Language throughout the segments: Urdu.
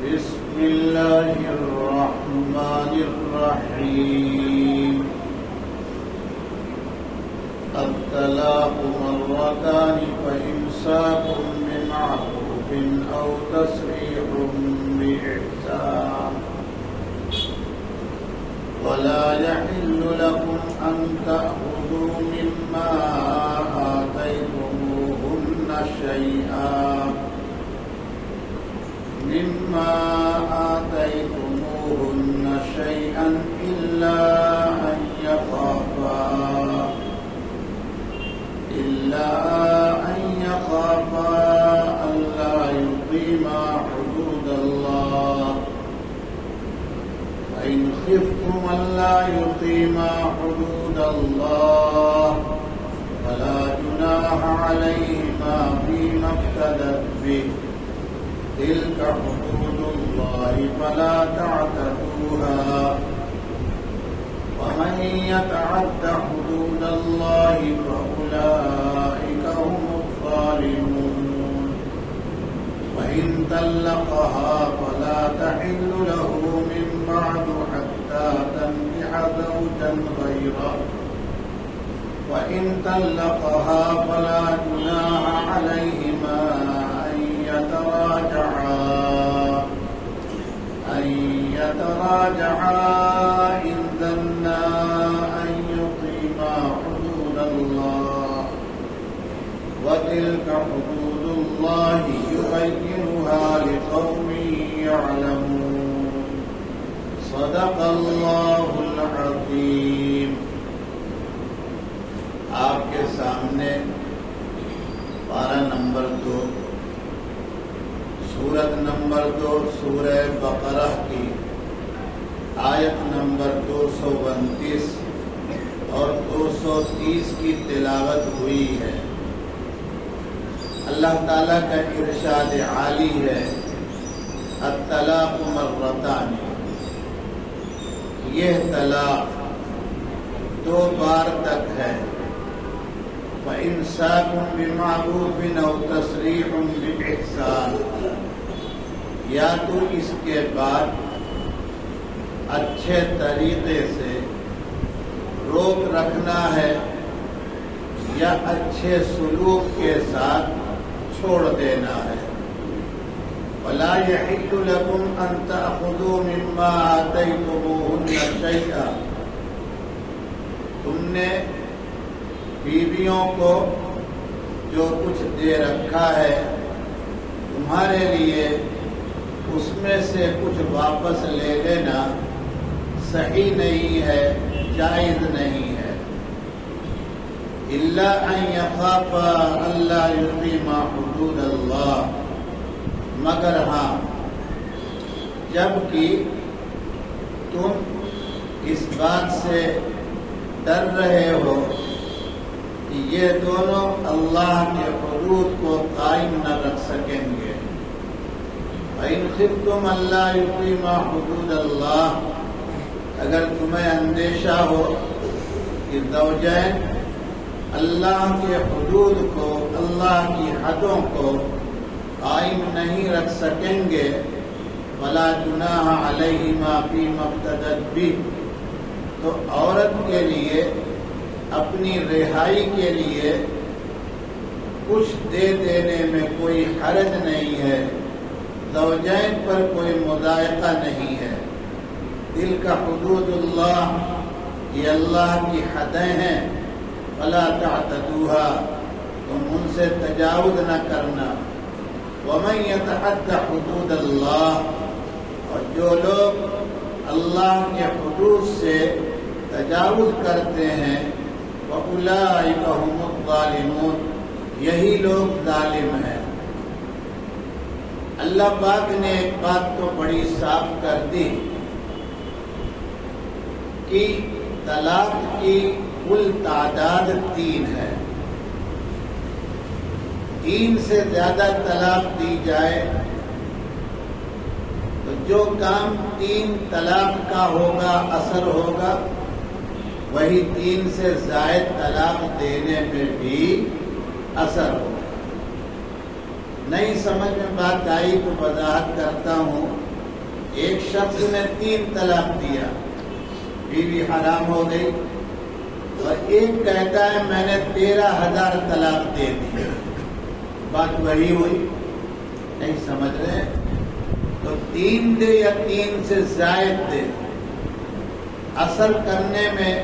بسم الله الرحمن الرحيم. الطلاق مرتان فإمساك بمعروف أو تسريح بإحسان ولا يحل لكم أن تأخذوا مما آتيتموهن شيئا إلا أن يخافا ألا يقيما حدود الله، فإن خفتم ألا يقيما حدود الله فلا جناح عليهما فيما افتدت به، تلك حدود الله فلا تعتدوها، ومن يتعد حدود الله فأولئك هم الظالمون. وإن طلقها فلا تحل له من بعد حتى تنكح زوجا غيره، وإن طلقها فلا جناح عليهما أن يتراجعا إن ظنا أن يقيما حدود الله، وتلك حدود الله يبينها لقوم يعلمون. صدق الله العظيم. آپ کے سامنے پارہ نمبر 2 سورت نمبر 2 سورہ بقرہ کی آیت نمبر 229 اور 230 کی تلاوت ہوئی ہے. اللہ تعالیٰ کا ارشاد عالی ہے الطلاق مرتان، یہ طلاق 2 بار تک ہے. فإمساك بمعروف أو تسريح بإحسان، یا تو اس کے بعد اچھے طریقے سے روک رکھنا ہے یا اچھے سلوک کے ساتھ چھوڑ دینا ہے. ولا يحل لكم أن تأخذوا مما آتيتموهن شيئا، تم نے بیویوں کو جو کچھ دے رکھا ہے تمہارے لیے اس میں سے کچھ واپس لے لینا صحیح نہیں ہے، جائز نہیں ہے. الا ان يخافا الا يقيما حدود اللہ، مگر ہاں جب کہ تم اس بات سے ڈر رہے ہو کہ یہ دونوں اللہ کے حدود کو قائم نہ رکھ سکیں گے. فَإِنْ خِفْتُمْ أَلَّا يُقِيمَا حُدُودَ اللَّهِ، اگر تمہیں اندیشہ ہو کہ زوجین اللہ کے حدود کو، اللہ کی حدوں کو قائم نہیں رکھ سکیں گے، فَلَا جُنَاحَ عَلَيْهِمَا فِيمَا افْتَدَتْ بِهِ، تو عورت کے لیے اپنی رہائی کے لیے کچھ دے دینے میں کوئی حرج نہیں ہے، زوجین پر کوئی مضائقہ نہیں ہے. دل کا حدود اللہ، یہ اللہ کی حدیں ہیں. فلا تعتدوها، تم ان سے تجاوز نہ کرنا. ومن يتعد حدود اللہ، اور جو لوگ اللہ کے حدود سے تجاوز کرتے ہیں وَأُولَئِكَ هُمُ الظَّالِمُونَ، یہی لوگ ظالم ہیں. اللہ پاک نے ایک بات تو بڑی صاف کر دی کہ طلاق کی کل تعداد 3 ہے. 3 سے زیادہ طلاق دی جائے تو جو کام 3 طلاق کا ہوگا، اثر ہوگا، وہی 3 سے زائد طلاق دینے میں بھی اثر ہوگا. نہیں سمجھ میں بات آئی تو وضاحت کرتا ہوں. ایک شخص نے 3 طلاق دیا، بیوی حرام ہو گئی، اور ایک کہتا ہے میں نے 13,000 طلاق دے دی، بات وہی ہوئی؟ نہیں سمجھ رہے؟ تو 3 دے یا 3 سے زائد دے، اثر کرنے میں،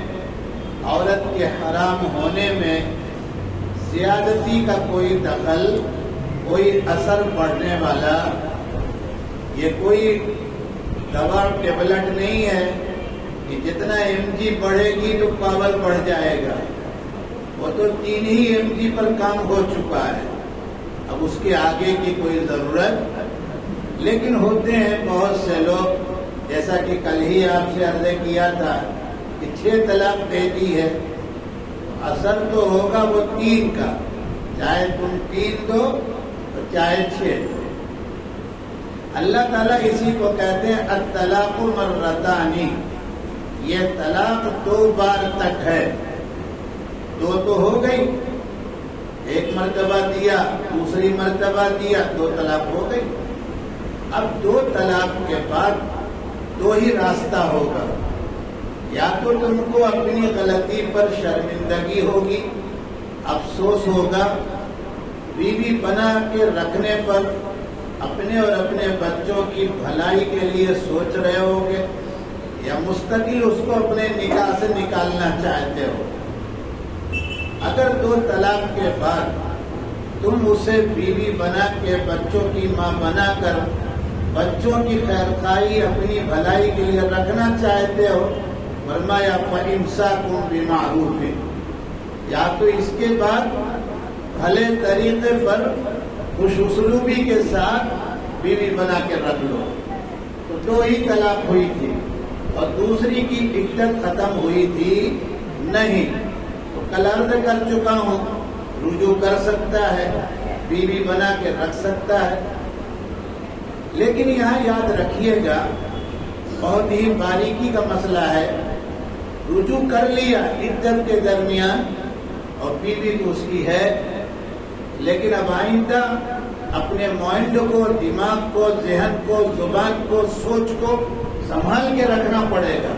عورت کے حرام ہونے میں زیادتی کا کوئی دخل، کوئی اثر پڑنے والا، یہ کوئی دوا ٹیبلٹ نہیں ہے کہ جتنا mg بڑھے گی تو پاور بڑھ جائے گا، وہ تو 3 ہی mg پر کام ہو چکا ہے، اب اس کے آگے کی کوئی ضرورت۔ لیکن ہوتے ہیں بہت سے لوگ، جیسا کہ کل ہی آپ سے عرض کیا تھا کہ 6 طلاق دے دی ہے، اثر تو ہوگا وہ 3 کا، چاہے تم 3 دو اور چاہے 6 دو۔ اللہ تعالیٰ اسی کو کہتے ہیں الطلاق مرتانی، یہ طلاق 2 بار تک ہے، 2 تو ہو گئی، ایک مرتبہ دیا، دوسری مرتبہ دیا، 2 طلاق ہو گئی۔ اب 2 طلاق کے بعد 2 ہی راستہ ہوگا، یا تو تم کو اپنی غلطی پر شرمندگی ہوگی، افسوس ہوگا، بیوی بنا کے رکھنے پر اپنے اور اپنے بچوں کی بھلائی کے لیے سوچ رہے ہوگے، یا مستقل اس کو اپنے نکاح سے نکالنا چاہتے ہو۔ اگر 2 طلاق کے بعد تم اسے بیوی بنا کے، بچوں کی ماں بنا کر، بچوں کی خیرخواہی اپنی بھلائی کے لیے رکھنا چاہتے ہو، فرمایا فَإِمْسَاكٌ بِمَعْرُوفٍ، یا تو اس کے بعد بھلے طریقے پر خوش اسلوبی کے ساتھ بیوی بنا کے رکھ لو۔ تو 2 ہی طلاق ہوئی تھی اور دوسری کی عدت ختم ہوئی تھی نہیں، تو کل عرض کر چکا ہوں، رجوع کر سکتا ہے، بیوی بنا کے رکھ سکتا ہے۔ لیکن یہاں یاد رکھیے گا، بہت ہی باریکی کا مسئلہ ہے، رجوع کر لیا عدت کے درمیان اور بیوی تو اس کی ہے، لیکن اب آئندہ اپنے مائنڈ کو، دماغ کو، ذہن کو، زبان کو، سوچ کو سنبھال کے رکھنا پڑے گا۔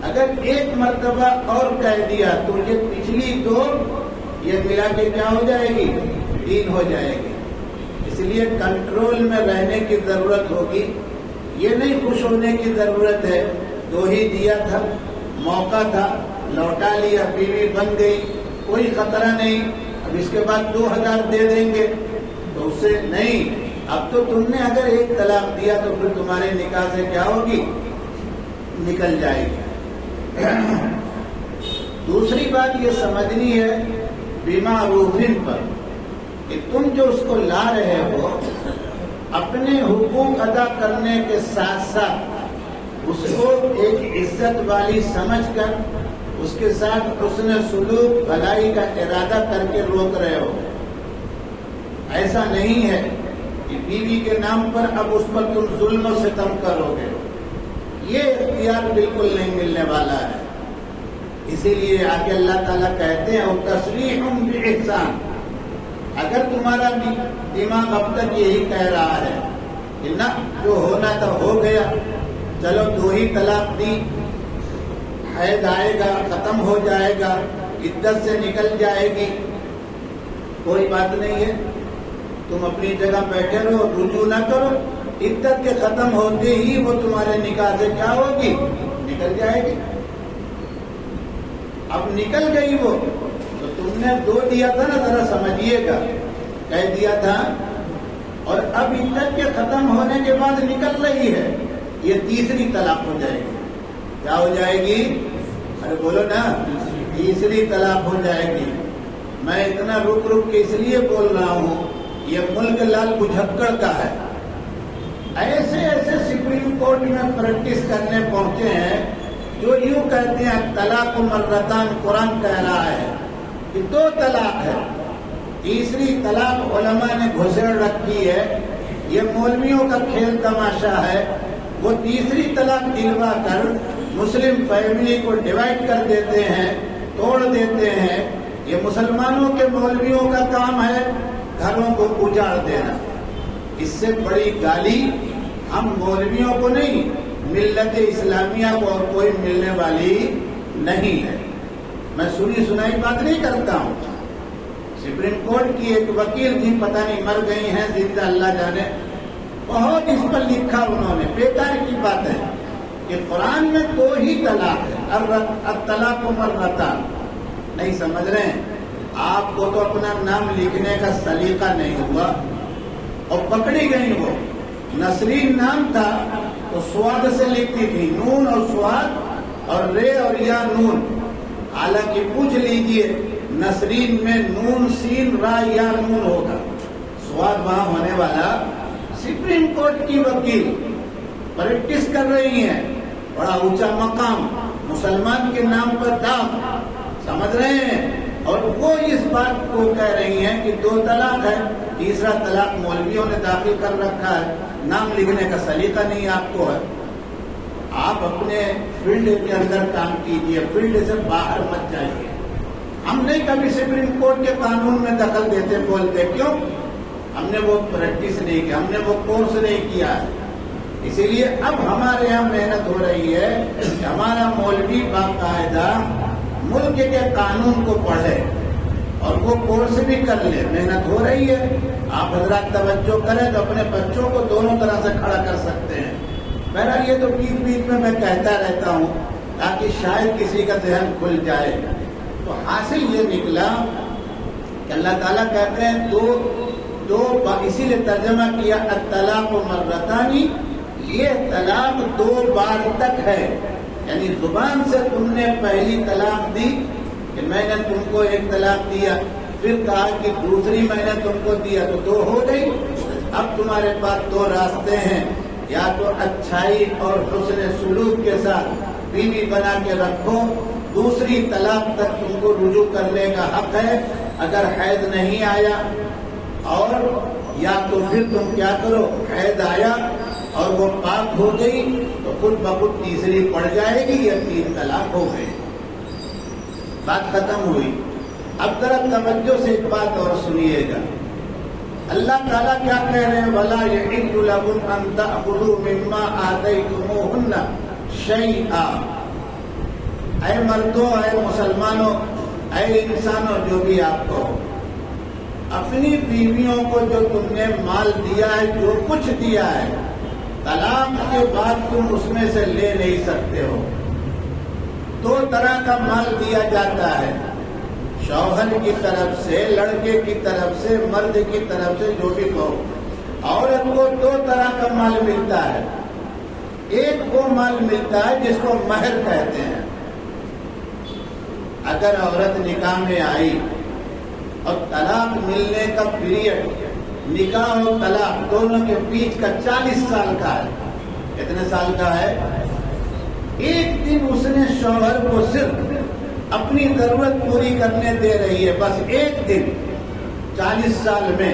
اگر ایک مرتبہ اور کہہ دیا تو یہ پچھلی 2 یہ ملا کے کیا ہو جائے گی؟ 3 ہو جائے گی۔ اس لیے کنٹرول میں رہنے کی ضرورت ہوگی، یہ نہیں خوش ہونے کی ضرورت ہے، 2 ہی دیا تھا، موقع تھا، لوٹا لیا، بیوی بن گئی، کوئی خطرہ نہیں، اب اس کے بعد 2,000 دے دیں گے تو اس سے نہیں۔ اب تو تم نے اگر 1 طلاق دیا تو پھر تمہارے نکاح سے کیا ہوگی؟ نکل جائے گی۔ دوسری بات یہ سمجھنی ہے بِمَعْرُوفٍ پر، کہ تم جو اس کو لا رہے ہو، اپنے حقوق ادا کرنے کے ساتھ ساتھ اس کو ایک عزت والی سمجھ کر، اس کے ساتھ حسن سلوک، بھلائی کا ارادہ کر کے روک رہے ہو۔ ایسا نہیں ہے کہ بیوی کے نام پر اب اس پر تم ظلم و ستم کرو گے، یہ اختیار بالکل نہیں ملنے والا ہے۔ اسی لیے آگے اللہ تعالیٰ کہتے ہیں وَتَسْرِيحٌ بِإِحْسَانٍ، اگر تمہارا دماغ اب تک یہی کہہ رہا ہے کہ نہ جو ہونا تھا ہو گیا، چلو 2 ہی طلاق دی، حید آئے گا، ختم ہو جائے گا، عدت سے نکل جائے گی، کوئی بات نہیں ہے، تم اپنی جگہ بیٹھے رہو، رجوع نہ کرو، عدت کے ختم ہوتے ہی وہ تمہارے نکاح سے کیا ہوگی؟ نکل جائے گی۔ اب نکل گئی وہ، تو تم نے 2 دیا تھا نا، ذرا سمجھیے گا، کہہ دیا تھا، اور اب عدت کے ختم ہونے کے بعد نکل رہی ہے، یہ تیسری طلاق ہو جائے گی۔ کیا ہو جائے گی؟ ارے بولو نا، تیسری طلاق ہو جائے گی۔ میں اتنا رک رک کے اس لیے بول رہا ہوں، یہ ملک لال بجھکڑ کا ہے، ایسے ایسے سپریم کورٹ میں پریکٹس کرنے پہنچے ہیں جو یوں کہتے ہیں طلاق مرتان، قرآن کہہ رہا ہے کہ 2 طلاق ہے، تیسری طلاق علماء نے گھسیڑ رکھی ہے، یہ مولویوں کا کھیل تماشا ہے، وہ تیسری طلاق دلوا کر مسلم فیملی کو ڈیوائڈ کر دیتے ہیں، توڑ دیتے ہیں۔ یہ مسلمانوں کے مولویوں کا کام ہے گھروں کو اجاڑ دینا۔ اس سے بڑی گالی ہم مولویوں کو نہیں، ملت اسلامیہ کو اور کوئی ملنے والی نہیں ہے۔ میں سنی سنائی بات نہیں کرتا ہوں۔ سپریم کورٹ کی ایک وکیل تھی، پتہ نہیں مر گئی ہیں زندہ اللہ جانے، بہت اس پر لکھا انہوں نے، بیکار کی بات ہے کہ قرآن میں 2 ہی طلاق ہے، الطلاق مرتان۔ نہیں سمجھ رہے ہیں؟ آپ کو تو اپنا نام لکھنے کا سلیقہ نہیں ہوا اور پکڑی گئی۔ وہ نسرین نام تھا تو سواد سے لکھتی تھی، نون اور سواد اور رے اور یا نون۔ حالانکہ پوچھ لیجئے نسرین میں نون سین را یا نون ہوگا، سواد وہاں ہونے والا۔ سپریم کورٹ کی وکیل پریکٹس کر رہی ہیں، بڑا اونچا مقام، مسلمان کے نام پر داغ، سمجھ رہے ہیں؟ اور وہ اس بات کو کہہ رہی ہیں کہ 2 طلاق ہے، تیسرا طلاق مولویوں نے داخل کر رکھا ہے، نام لکھنے کا سلیقہ نہیں آپ کو ہے۔ آپ اپنے فیلڈ کے اندر کام کیجئے، فیلڈ سے باہر مت جائیے۔ ہم نہیں کبھی سپریم کورٹ کے قانون میں دخل دیتے بولتے، کیوں؟ ہم نے وہ پریکٹس نہیں کی، ہم نے وہ کورس نہیں کیا ہے۔ اسی لیے اب ہمارے یہاں محنت ہو رہی ہے کہ ہمارا مولوی باقاعدہ ملک کے قانون کو پڑھے اور وہ کورس بھی کر لے، محنت ہو رہی ہے۔ آپ حضرات توجہ کریں تو اپنے بچوں کو دونوں طرح سے کھڑا کر سکتے ہیں۔ بہرحال یہ تو بیچ بیچ میں کہتا رہتا ہوں تاکہ شاید کسی کا ذہن کھل جائے۔ تو حاصل یہ نکلا کہ اللہ تعالیٰ کہتے ہیں دو اسی لیے ترجمہ کیا الطلاق مرتانی، یہ طلاق 2 بار تک ہے، یعنی زبان سے تم نے پہلی طلاق دی کہ میں نے تم کو 1 طلاق دیا، پھر کہا کہ دوسری میں نے تم کو دیا تو 2 ہو گئی۔ اب تمہارے پاس 2 راستے ہیں، یا تو اچھائی اور حسن سلوک کے ساتھ بیوی بنا کے رکھو، دوسری طلاق تک تم کو رجوع کرنے کا حق ہے اگر حیض نہیں آیا، اور یا تو پھر تم کیا کرو، حیض آیا اور وہ پاک ہو گئی تو خود بخود تیسری پڑ جائے گی، یا 3 طلاق ہو گئی، بات ختم ہوئی۔ اب ذرا توجہ سے ایک بات اور سنیے گا، اللہ تعالیٰ کیا کہہ رہے ہیں؟ وَلَا يَحِلُّ لَكُمْ أَن تَأْخُذُوا مِمَّا آتَيْتُمُوهُنَّ شَيْئًا۔ اے مردوں، اے مسلمانوں، اے انسانوں، جو بھی آپ کو اپنی بیویوں کو جو تم نے مال دیا ہے، جو کچھ دیا ہے، طلاق کے بعد تم اس میں سے لے نہیں سکتے ہو۔ 2 طرح کا مال دیا جاتا ہے، شوہر کی طرف سے، لڑکے کی طرف سے، مرد کی طرف سے، جو بھی کہو۔ عورت کو 2 طرح کا مال ملتا ہے۔ ایک وہ مال ملتا ہے جس کو مہر کہتے ہیں۔ اگر عورت نکاح میں آئی اور طلاق ملنے کا پیریڈ نکاح اور طلاق دونوں کے بیچ کا 40 سال کا ہے، کتنے سال کا ہے؟ ایک دن اس نے شوہر کو صرف اپنی ضرورت پوری کرنے دے رہی ہے، بس ایک دن 40 سال میں،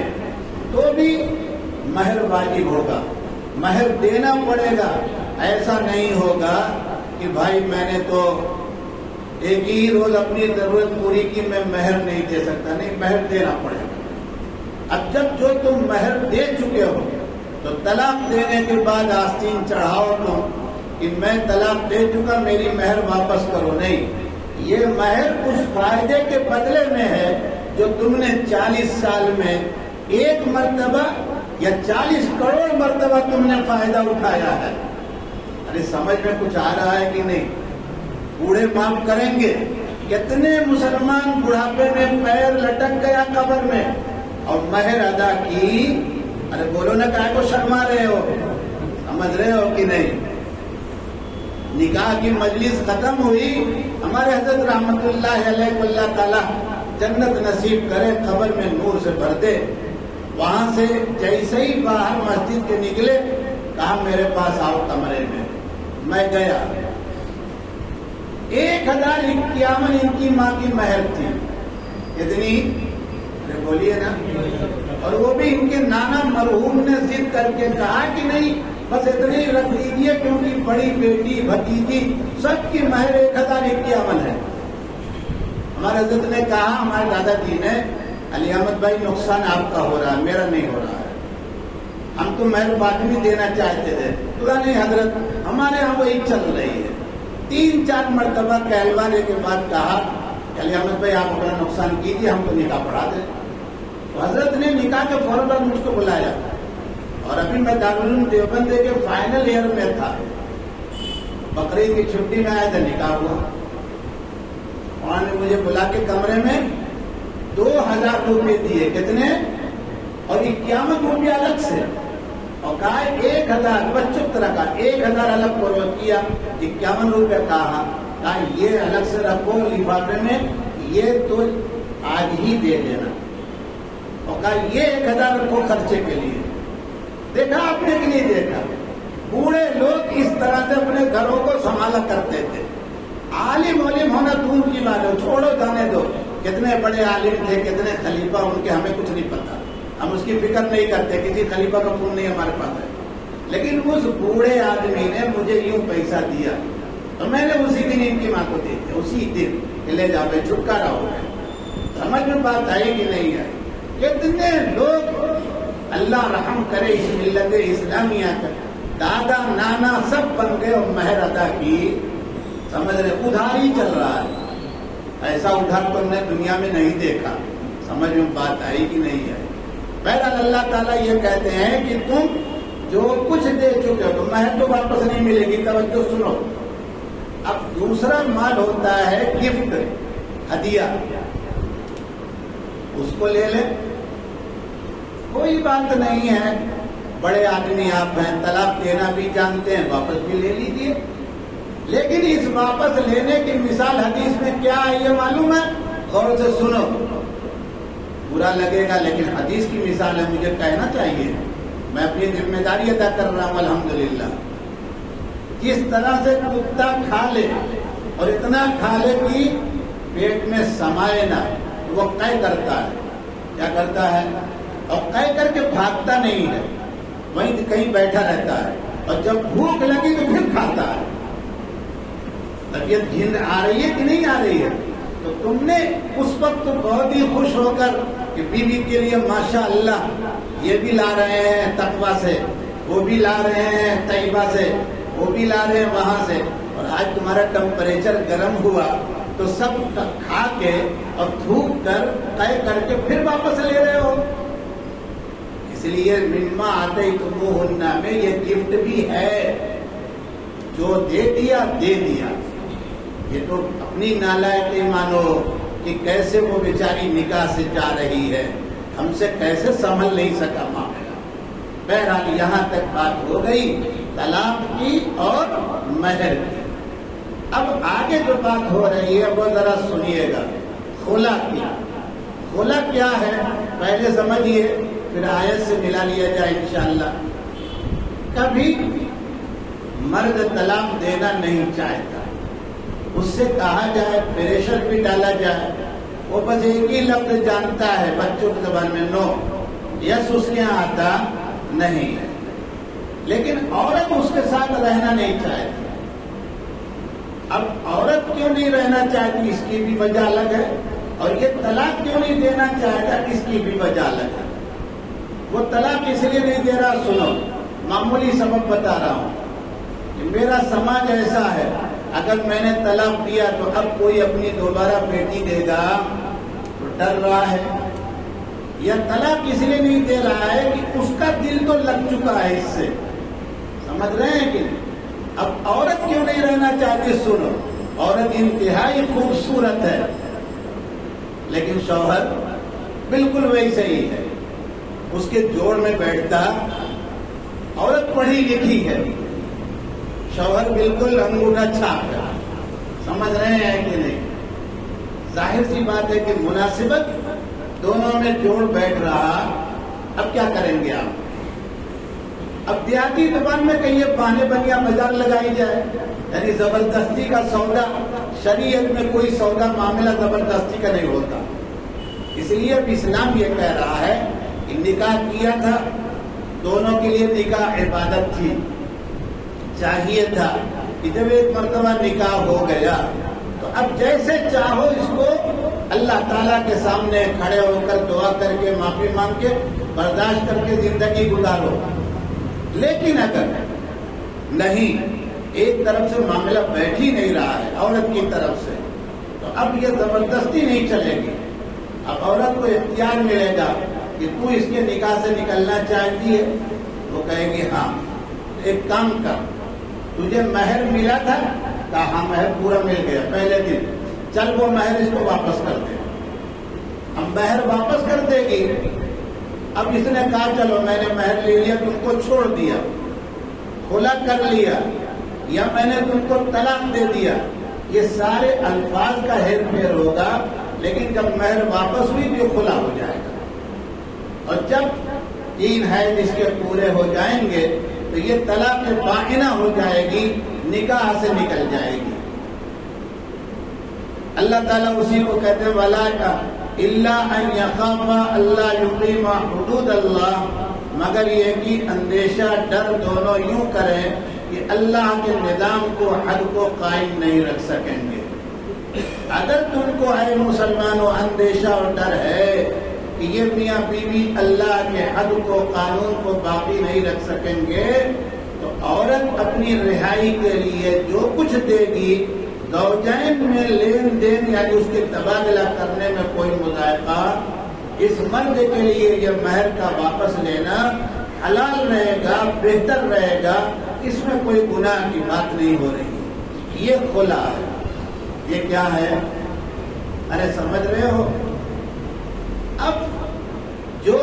تو بھی مہر واجب ہوگا، مہر دینا پڑے گا۔ ایسا نہیں ہوگا کہ بھائی میں نے تو ایک ہی روز اپنی ضرورت پوری کی، میں مہر نہیں دے سکتا، نہیں، مہر دینا پڑے گا۔ اب جب جو تم مہر دے چکے ہو تو طلاق دینے کے بعد آستین چڑھاؤ تم کہ میں طلاق دے چکا، میری مہر واپس کرو، نہیں، یہ مہر اس فائدے کے بدلے میں ہے جو تم نے 40 سال میں 1 مرتبہ یا 40 کروڑ مرتبہ تم نے فائدہ اٹھایا ہے۔ ارے سمجھ میں کچھ آ رہا ہے کہ نہیں؟ بوڑھے معاف کریں گے، کتنے مسلمان بڑھاپے میں پیر لٹک گیا قبر میں اور مہر ادا کی۔ ارے بولو نا، کائے کو شرما رہے ہو؟ سمجھ رہے ہو کہ نہیں؟ نکاح کی مجلس ختم ہوئی، ہمارے حضرت رحمت اللہ علیہ کو اللہ تعالیٰ جنت نصیب کرے، قبر میں نور سے بھر دے۔ وہاں سے جیسے ہی باہر مسجد کے نکلے، کہا میرے پاس آؤ کمرے میں گیا۔ 1051 ان کی ماں کی مہر تھی، اتنی بولیے نا، اور وہ بھی ان کے نانا مرحوم نے ضد کر کے کہا کہ نہیں، بس اتنے ہی رکھ دیجیے کیونکہ بڑی بیٹی بھتیجی سب کی مہر 1051 ہے۔ ہمارے حضرت نے کہا، ہمارے دادا جی نے، علی احمد بھائی نقصان آپ کا ہو رہا ہے، میرا نہیں ہو رہا ہے، ہم تو مہربانی دینا چاہتے تھے. تو کہا نہیں حضرت ہمارے یہاں وہی چل رہی ہے. 3-4 مرتبہ کہلوانے کے بعد کہا کہ علی احمد بھائی آپ اپنا نقصان کیجیے, ہم تو نکاح پڑھا دیں. تو حضرت نے نکاح کے فوراً بعد مجھ کو بلایا, اور ابھی میں دارالعلوم دیوبند کے فائنل ایئر میں تھا. بقرعید کی چھٹی میں آیا تھا, نکاح ہوا. وہاں نے مجھے بلا کے کمرے میں 2000 روپے دیے. کتنے؟ اور 51 روپیہ الگ سے, اور کہا 1000 بچوں طرح کا 1000 الگ فروخت کیا. 51 روپے کہا یہ الگ سے رکھو لفافے میں, یہ تو آج ہی دے دینا. اور کہا یہ 1000 رکھو خرچے کے لیے. دیکھا آپ نے کہ نہیں دیکھا؟ بوڑھے لوگ اس طرح سے اپنے گھروں کو سنبھالا کرتے تھے. عالم علم ہونا دور کی بات ہے, چھوڑو جانے دو. کتنے بڑے عالم تھے, کتنے خلیفہ, ان کے ہمیں کچھ نہیں پتا, ہم اس کی فکر نہیں کرتے. کسی خلیفہ کا فون نہیں ہمارے پاس ہے. لیکن اس بوڑھے آدمی نے مجھے یوں پیسہ دیا, تو میں نے اسی دن ان کی ماں کو دے دیا. اسی دن کہ لے جا بھائی, چھٹکارا ہو گیا. سمجھ میں بات آئی کہ نہیں آئی؟ کتنے لوگ اللہ رحم کرے اس ملت اسلامیہ کا دادا نانا سب بن گئے اور مہر ادا کی. سمجھ رہے, ادھار ہی چل رہا ہے. ایسا ادھار تو ہم نے دنیا میں نہیں دیکھا. سمجھ میں بات آئی کہ نہیں آئی؟ بہرحال اللہ تعالیٰ یہ کہتے ہیں کہ تم جو کچھ دے چکے ہو تو مہر تو واپس نہیں ملے گی. توجہ سنو. اب دوسرا مال ہوتا ہے گفٹ, ہدیہ, اس کو لے لیں, کوئی بات نہیں ہے. بڑے آدمی آپ ہیں, طلاق دینا بھی جانتے ہیں, واپس بھی لے لیجیے. لیکن اس واپس لینے کی مثال حدیث میں کیا ہے یہ معلوم ہے؟ غور سے سنو, برا لگے گا لیکن حدیث کی مثال ہے, مجھے کہنا چاہیے, میں اپنی ذمہ داری ادا کر رہا ہوں الحمدللہ. جس طرح سے کتا کھا لے اور اتنا کھا لے کہ پیٹ میں سمائے نہ, وہ قے کرتا ہے. کیا کرتا ہے؟ اور قے کر کے بھاگتا نہیں ہے, وہیں کہیں بیٹھا رہتا ہے, اور جب بھوک لگی تو پھر کھاتا ہے. طبیعت گھن آ رہی ہے کہ نہیں آ رہی ہے؟ تو تم نے اس وقت بہت ہی خوش ہو کر کہ بیوی کے لیے ماشاء اللہ یہ بھی لا رہے ہیں تقویٰ سے, وہ بھی لا رہے ہیں طیبہ سے, وہ بھی لا رہے ہیں وہاں سے, اور آج تمہارا ٹمپریچر گرم ہوا تو سب کھا کے اور تھوک کر قے کر کے پھر واپس لے رہے ہو. اس لیے مما آتے ہی تمہن میں یہ گفٹ بھی ہے, جو دے دیا دے دیا. یہ تو اپنی نالائکی مانو کہ کیسے وہ بیچاری نکاح سے جا رہی ہے, ہم سے کیسے سنبھل نہیں سکا معاملہ. بہرحال یہاں تک بات ہو گئی طلاق کی اور مہر کی. اب آگے جو بات ہو رہی ہے وہ ذرا سنیے گا, خلا کی. خلا کیا ہے پہلے سمجھیے, پھر آیت سے ملا لیا جائے انشاءاللہ. کبھی مرد طلاق دینا نہیں چاہتا, اس سے کہا جائے, پریشر بھی ڈالا جائے, وہ بس ایک ہی لفظ جانتا ہے بچوں کی زبان میں, نو. یس اس کے یہاں آتا نہیں ہے. لیکن عورت اس کے ساتھ رہنا نہیں چاہتی. اب عورت کیوں نہیں رہنا چاہتی اس کی بھی وجہ الگ ہے, اور یہ طلاق کیوں نہیں دینا چاہتا اس کی بھی وجہ الگ ہے. وہ طلاق اس لیے نہیں دے رہا, سنو, معمولی سبب بتا رہا ہوں کہ میرا سماج ایسا ہے, اگر میں نے طلاق دیا تو اب کوئی اپنی دوبارہ بیٹی دے گا تو ڈر رہا ہے. یا طلاق اس لیے نہیں دے رہا ہے کہ اس کا دل تو لگ چکا ہے اس سے. سمجھ رہے ہیں کہ اب عورت کیوں نہیں رہنا چاہتی؟ سنو, عورت انتہائی خوبصورت ہے لیکن شوہر بالکل ویسے ہی ہے, اس کے جوڑ میں بیٹھتا. عورت پڑھی لکھی ہے, شوہر بالکل انگوٹھا چھاپ ہے. سمجھ رہے ہیں کہ نہیں؟ ظاہر سی بات ہے کہ مناسبت دونوں میں جوڑ بیٹھ رہا. اب کیا کریں گے آپ؟ اب دیہاتی زبان میں کہیں بانے بنیا بازار لگائی جائے, یعنی زبردستی کا سودا. شریعت میں کوئی سودا معاملہ زبردستی کا نہیں ہوتا. اس لیے اب اسلام یہ کہہ رہا ہے کہ نکاح کیا تھا, دونوں کے لیے نکاح عبادت تھی, چاہیے تھا کہ جب ایک مرتبہ نکاح ہو گیا تو اب جیسے چاہو اس کو اللہ تعالیٰ کے سامنے کھڑے ہو کر دعا کر کے معافی مانگ کے برداشت کر کے زندگی گزارو. لیکن اگر نہیں، ایک طرف سے معاملہ بیٹھ ہی نہیں رہا ہے عورت کی طرف سے، تو اب یہ زبردستی نہیں چلے گی. اب عورت کو اختیار ملے گا کہ تو اس کے نکاح سے نکلنا چاہتی ہے، وہ کہے گی ہاں. ایک کام کر، تجھے مہر ملا تھا؟ کہا ہاں مہر پورا مل گیا پہلے دن. چل وہ مہر اس کو واپس کر دے. اب مہر واپس کر دے گی. اب اس نے کہا چلو میں نے مہر لے لیا، تم کو چھوڑ دیا، خلا کر لیا، یا میں نے تم کو طلاق دے دیا. یہ سارے الفاظ کا ہیر پھیر ہوگا، لیکن جب مہر واپس ہوئی تو خلا ہو جائے گا. اور جب 3 حیض اس کے پورے ہو جائیں گے تو یہ طلاق بائنہ ہو جائے گی، نکاح سے نکل جائے گی. اللہ تعالیٰ اسی کو کہتے ہیں وَلَا إِلَّا أَن يَخَافَا أَلَّا يُقِيمَا حُدُودَ اللَّهِ، مگر یہ کہ اندیشہ ڈر دونوں یوں کریں کہ اللہ کے نظام کو، حد کو قائم نہیں رکھ سکیں گے. اگر تم کو اے مسلمانوں اندیشہ اور ڈر ہے کہ یہ میاں بیوی اللہ کے حد کو، قانون کو باقی نہیں رکھ سکیں گے، تو عورت اپنی رہائی کے لیے جو کچھ دے گی، زوجین میں لین دین یعنی اس کے تبادلہ کرنے میں کوئی مذائقہ، اس مرد کے لیے یہ مہر کا واپس لینا حلال رہے گا، بہتر رہے گا، اس میں کوئی گناہ کی بات نہیں ہو رہی. یہ خلا ہے. یہ کیا ہے؟ ارے سمجھ رہے ہو؟ اب جو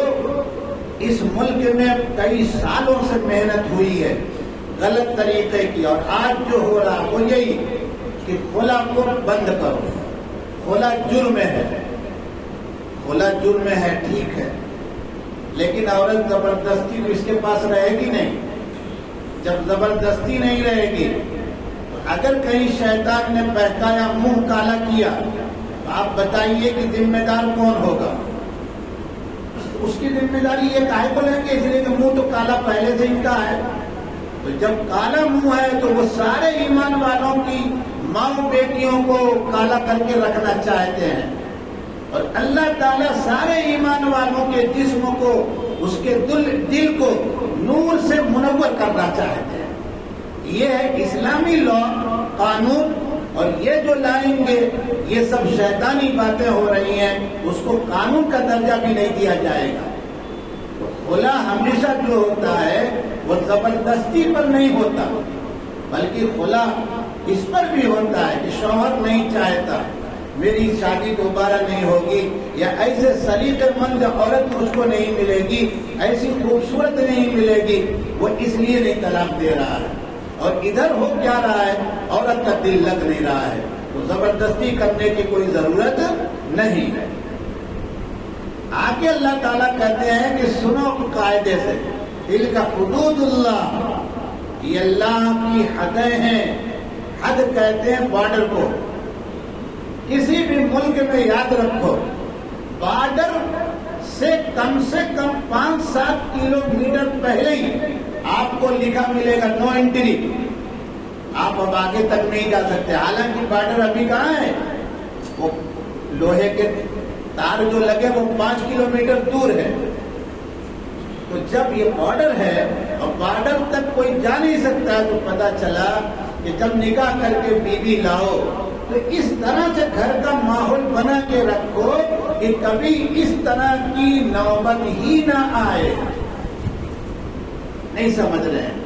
اس ملک میں کئی سالوں سے محنت ہوئی ہے غلط طریقے کی، اور آج جو ہو رہا وہ یہی کہ خلا کو بند کرو. خلا جرم ہے، خلا جرم ہے، ٹھیک ہے، لیکن عورت زبردستی تو اس کے پاس رہے گی نہیں. جب زبردستی نہیں رہے گی، اگر کہیں شیطان نے بہکایا، منہ کالا کیا، تو آپ بتائیے کہ ذمہ دار کون ہوگا؟ اس کی ذمہ داری یہ کاہے کو لیں گے؟ اس لیے کہ منہ تو کالا پہلے سے ان کا ہے. تو جب کالا منہ ہے تو وہ سارے ایمان والوں کی ماں بیٹیوں کو کالا کر کے رکھنا چاہتے ہیں، اور اللہ تعالیٰ سارے ایمان والوں کے جسم کو، اس کے دل کو نور سے منور کرنا چاہتے ہیں. یہ ہے اسلامی لا، قانون. اور یہ جو لائیں گے یہ سب شیطانی باتیں ہو رہی ہیں، اس کو قانون کا درجہ بھی نہیں دیا جائے گا. تو خلا ہمیشہ جو ہوتا ہے وہ زبردستی پر نہیں ہوتا، بلکہ خلا اس پر بھی ہوتا ہے کہ شوہر نہیں چاہتا میری شادی دوبارہ نہیں ہوگی، یا ایسے سلیقے مند عورت مجھ کو نہیں ملے گی، ایسی خوبصورت نہیں ملے گی، وہ اس لیے نہیں طلاق دے رہا ہے. اور ادھر ہو کیا رہا ہے؟ عورت کا دل لگ نہیں رہا ہے، تو زبردستی کرنے کی کوئی ضرورت نہیں ہے. آگے اللہ تعالیٰ کہتے ہیں کہ سنو قاعدے سے، دل کا حدود اللہ، یہ اللہ کی حدیں ہیں. حد کہتے ہیں بارڈر کو. کسی بھی ملک میں یاد رکھو، بارڈر سے کم 5-7 کلومیٹر پہلے ہی آپ کو لکھا ملے گا نو انٹری. آپ اب آگے تک نہیں جا سکتے. حالانکہ بارڈر ابھی کہاں ہے؟ وہ لوہے کے تار جو لگے وہ 5 کلومیٹر دور ہے. تو جب یہ بارڈر ہے اور بارڈر تک کوئی جا نہیں سکتا، تو پتا چلا کہ جب نکاح کر کے بیوی لاؤ تو اس طرح سے گھر کا ماحول بنا کے رکھو کہ کبھی اس طرح کی نوبت ہی نہ آئے. نہیں سمجھ رہے ہیں؟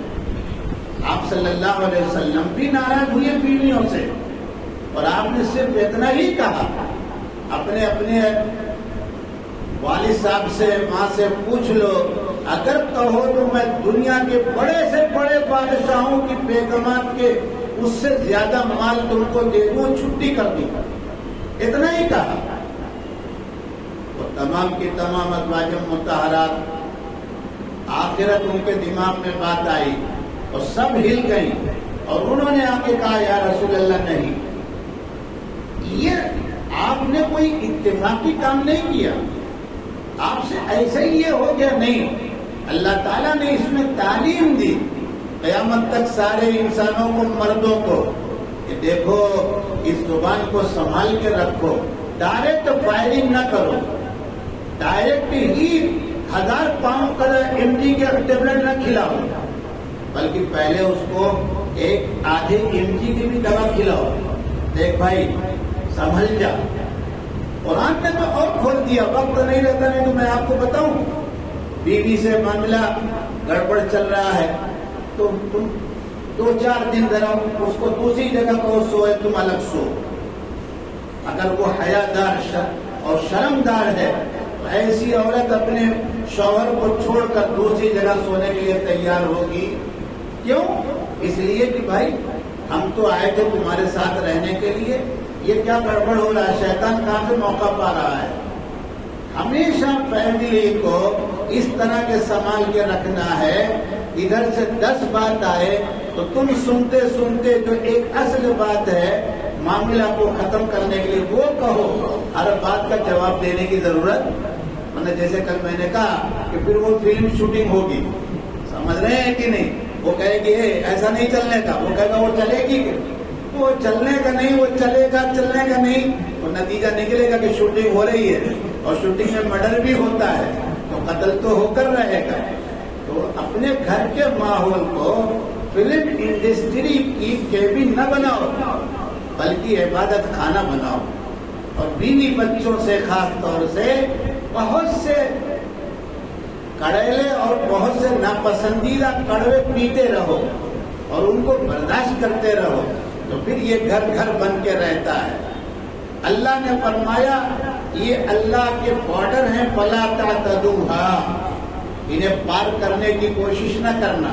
آپ صلی اللہ علیہ وسلم بھی ناراض ہوئے بیویوں سے، اور آپ نے صرف اتنا ہی کہا. اپنے والد صاحب سے، ماں سے پوچھ لو، اگر کہو تو میں دنیا کے بڑے سے بڑے بادشاہوں کی بیگمات کے اس سے زیادہ مال تم کو دے دوں، چھٹی کر دی. اتنا ہی کہا. وہ تمام کی تمام ازواج مطہرات، آخرت ان کے دماغ میں بات آئی اور سب ہل گئی، اور انہوں نے آ کے کہا یا رسول اللہ نہیں. یہ آپ نے کوئی اتفاقی کام نہیں کیا، آپ سے ایسے ہی یہ ہو گیا نہیں. اللہ تعالیٰ نے اس میں تعلیم دی قیامت تک سارے انسانوں کو، مردوں کو، کہ دیکھو اس زبان کو سنبھال کے رکھو. ڈائریکٹ فائرنگ نہ کرو، ڈائریکٹ ہی 1000 پاؤنڈ کا MG کے ٹیبلٹ نہ کھلاؤ. بلکہ پہلے اس کو ایک آدھے MG کی بھی دوا کھلاؤ، دیکھ بھائی سنبھل جا۔ قرآن نے تو اور کھول دیا، وقت نہیں رہتا، نہیں تو میں آپ کو بتاؤں، بیوی سے معاملہ گڑبڑ چل رہا ہے تو تم 2-4 دن ذرا اس کو دوسری جگہ کو سوئے، تم الگ سو۔ اگر وہ حیادار اور شرمدار ہے تو ایسی عورت اپنے شوہر کو چھوڑ کر دوسری جگہ سونے کے لیے تیار ہوگی؟ کیوں؟ اس لیے کہ بھائی ہم تو آئے تھے تمہارے ساتھ رہنے کے لیے، یہ کیا گڑبڑ ہو رہا ہے، شیطان کہاں سے موقع پا رہا ہے۔ ہمیشہ فیملی کو اس طرح کے سنبھال کے رکھنا ہے، ادھر سے 10 بات آئے تو تم سنتے سنتے جو ایک اصل بات ہے معاملہ کو ختم کرنے کے لیے وہ کہو، ہر بات کا جواب دینے کی ضرورت، ورنہ جیسے کل میں نے کہا کہ پھر وہ فلم شوٹنگ ہوگی، سمجھ رہے ہیں کہ نہیں؟ وہ کہے گی ایسا نہیں چلنے کا، وہ کہے گا وہ چلے گی، وہ چلنے کا نہیں، وہ چلے گا چلنے کا نہیں، وہ نتیجہ نکلے گا کہ شوٹنگ ہو رہی ہے اور شوٹنگ میں مرڈر بھی ہوتا ہے تو قتل تو ہو کر رہے گا۔ تو اپنے گھر کے ماحول کو فلم انڈسٹری کی کیبن نہ بناؤ، بلکہ عبادت خانہ بناؤ، اور بیوی بچوں سے خاص طور سے بہت سے کڑیلے اور بہت سے ناپسندیدہ کڑوے پیتے رہو اور ان کو برداشت کرتے رہو، تو پھر یہ گھر گھر بن کے رہتا ہے۔ اللہ نے فرمایا یہ اللہ کے بارڈر ہیں، فلا تعتدوها، انہیں پار کرنے کی کوشش نہ کرنا۔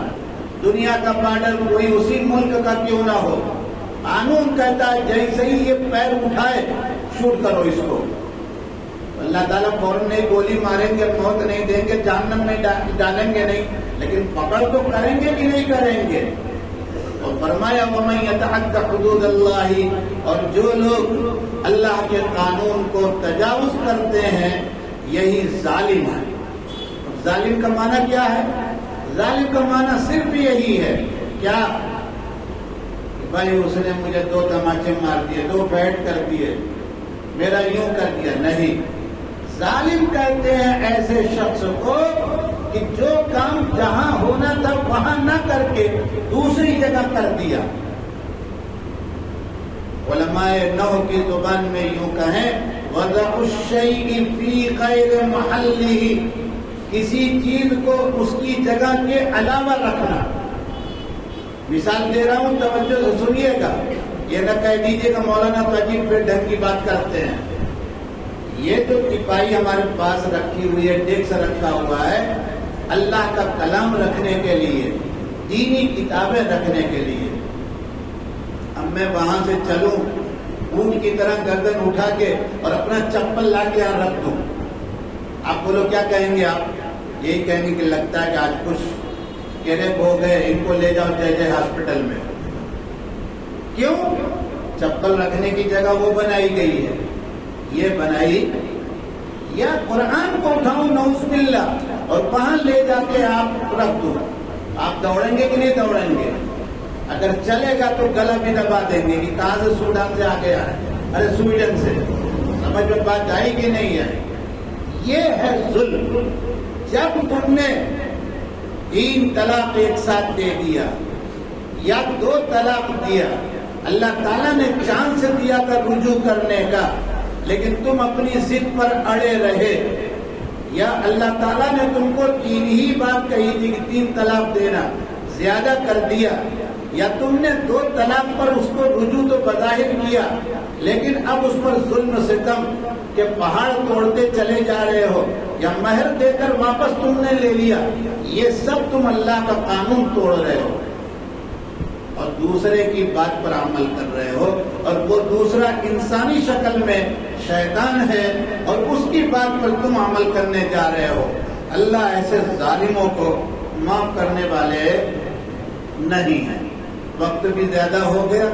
دنیا کا بارڈر کوئی اسی ملک کا کیوں نہ ہو، قانون کہتا ہے جیسے ہی یہ پیر اٹھائے شوٹ کرو اس کو۔ اللہ تعالیٰ فوراً نہیں گولی ماریں گے، موت نہیں دیں گے، جہنم میں ڈالیں گے نہیں، لیکن پکڑ تو کریں گے کہ نہیں کریں گے؟ اور فرمایا وَمَن يَتَعَدَّ حُدُودَ اللَّهِ، اور جو لوگ اللہ کے قانون کو تجاوز کرتے ہیں یہی ظالم ہے۔ ظالم کا معنی کیا ہے؟ ظالم کا معنی صرف یہی ہے، کیا بھائی اس نے مجھے 2 تماچے مار دیے، 2 فیٹ کر دیے، میرا یوں کر دیا، نہیں۔ ظالم کہتے ہیں ایسے شخص کو کہ جو کام جہاں ہونا تھا وہاں نہ کر کے دوسری جگہ کر دیا۔ علماء نحو کی زبان میں یوں کہیں وضع الشیء فی غیر محلہ، کسی چیز کو اس کی جگہ کے علاوہ رکھنا۔ مثال دے رہا ہوں، توجہ سے سنیے گا، یہ نہ کہہ دیجیے کہ مولانا تجیب پہ ڈھنگ کی بات کرتے ہیں۔ یہ جو ٹپائی ہمارے پاس رکھی ہوئی ہے، ڈیسک رکھا ہوا ہے، اللہ کا کلام رکھنے کے لیے، دینی کتابیں رکھنے کے لیے۔ اب میں وہاں سے چلوں اونٹ کی طرح گردن اٹھا کے اور اپنا چپل لا کے یہاں رکھ دوں، آپ بولو کیا کہیں گے؟ آپ یہی کہیں گے کہ لگتا ہے کہ آج کچھ کیریب ہو گئے، ان کو لے جاؤ جے ہاسپٹل میں۔ کیوں؟ چپل رکھنے کی جگہ وہ بنائی گئی ہے، یہ بنائی، یا قرآن کو اٹھاؤں نعوذ باللہ اور وہاں لے جا کے آپ رکھ دو، آپ دوڑیں گے کہ نہیں دوڑیں گے؟ اگر چلے گا تو گلا بھی دبا دیں گے کہ کہاں سے سوڈان سے آ گیا ہے، ارے سویڈن سے۔ سمجھ میں بات آئی کہ نہیں ہے؟ یہ ہے ظلم۔ جب تم نے 3 طلاق ایک ساتھ دے دیا یا 2 طلاق دیا، اللہ تعالیٰ نے چانس دیا تھا رجوع کرنے کا، لیکن تم اپنی ضد پر اڑے رہے، یا اللہ تعالیٰ نے تم کو 3 ہی بات کہی تھی کہ 3 طلاق دینا، زیادہ کر دیا، یا تم نے 2 طلاق پر اس کو رجوع تو بظاہر کیا لیکن اب اس پر ظلم ستم کہ پہاڑ توڑتے چلے جا رہے ہو، یا مہر دے کر واپس تم نے لے لیا، یہ سب تم اللہ کا قانون توڑ رہے ہو اور دوسرے کی بات پر عمل کر رہے ہو، اور وہ دوسرا انسانی شکل میں شیطان ہے اور اس کی بات پر تم عمل کرنے جا رہے ہو۔ اللہ ایسے ظالموں کو معاف کرنے والے نہیں ہیں۔ وقت بھی زیادہ ہو گیا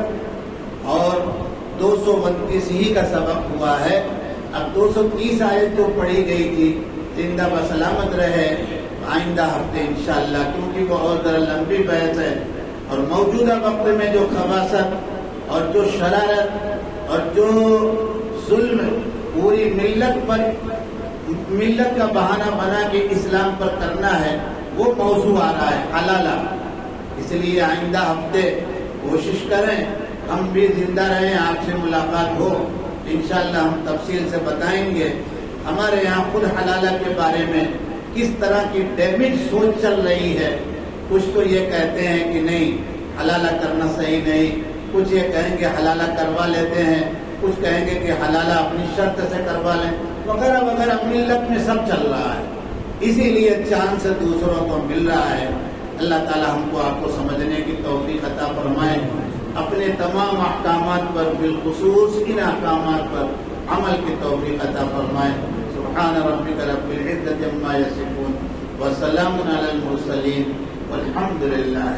اور 229 ہی کا سبق ہوا ہے، اب 230 آیت جو پڑھی گئی تھی، زندہ بسلامت رہے آئندہ ہفتے انشاءاللہ، کیونکہ بہت ذرا لمبی بحث ہے اور موجودہ وقت میں جو خباثت اور جو شرارت اور جو ظلم پوری ملت کا بہانہ بنا کے اسلام پر کرنا ہے، وہ موضوع آ رہا ہے حلالہ۔ اس لیے آئندہ ہفتے کوشش کریں ہم بھی زندہ رہیں، آپ سے ملاقات ہو، انشاءاللہ ہم تفصیل سے بتائیں گے ہمارے یہاں خود حلالہ کے بارے میں کس طرح کی ڈیمیج سوچ چل رہی ہے۔ کچھ تو یہ کہتے ہیں کہ نہیں حلالہ کرنا صحیح نہیں، کچھ یہ کہیں گے حلالہ کروا لیتے ہیں، کچھ کہیں گے کہ حلالہ اپنی شرط سے کروا لیں، وغیرہ وغیرہ ملت میں سب چل رہا ہے، اسی لیے چاند سے دوسروں کو مل رہا ہے۔ اللہ تعالی ہم کو آپ کو سمجھنے کی توفیق عطا فرمائے، اپنے تمام احکامات پر بالخصوص ان احکامات پر عمل کی توفیق عطا فرمائے۔ سبحان ربک رب العزۃ عما یصفون وسلام علی المرسلین والحمد للہ۔